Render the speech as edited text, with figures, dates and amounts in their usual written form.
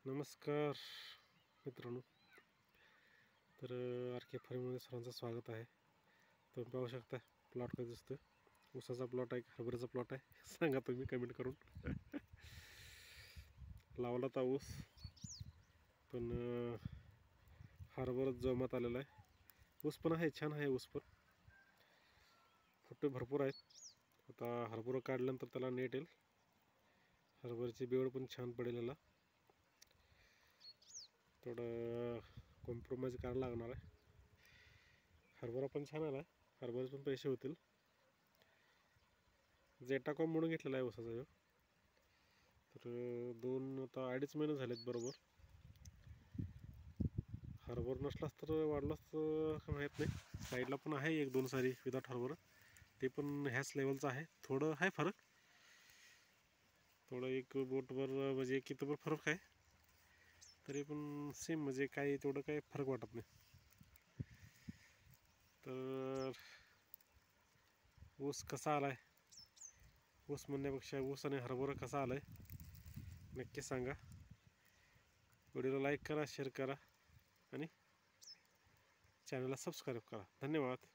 नमस्कार मित्रांनो. तर आर के फार्ममध्ये सर्वांचं स्वागत आहे. तुम्ही पाहू शकता प्लॉट काय दिसतं. ऊसाचा प्लॉट आहे, हरभऱ्याचा प्लॉट आहे. सांगा तुम्ही कमेंट करून. लावला तर ऊस, पण हरभरा जोमात आलेला आहे. ऊस पण आहे, छान आहे ऊस पण. फुटे भरपूर आहेत. आता हरभरा काढल्यानंतर त्याला नेट येईल. हरभऱ्याची बेवड पण छान पडेल. याला थोडं कॉम्प्रोमाइज करायला लागणार आहे. हरभरा पण छान आला आहे, हरभऱ्याचे पण पैसे होतील. जेटाकॉम म्हणून घेतलेला आहे ऊसाचा ह्यो. तर आता 2.5 महिने झालेत बरोबर. हरभरा नसलाच तर वाढलाच तर माहीत नाही. साईडला पण आहे 1-2 सारी विदाउट हरभरा, ते पण ह्याच लेवलचं आहे. थोडं आहे फरक, थोडं एक बोटभर म्हणजे एक कितीभर फरक आहे. तरी पण सेम, म्हणजे काही तेवढं काही फरक वाटत नाही. तर ऊस कसा आला आहे, ऊस म्हणण्यापेक्षा ऊस आणि हरभरा कसा आला आहे नक्की सांगा. व्हिडिओला लाईक करा, शेअर करा आणि चॅनलला सबस्क्राईब करा. धन्यवाद.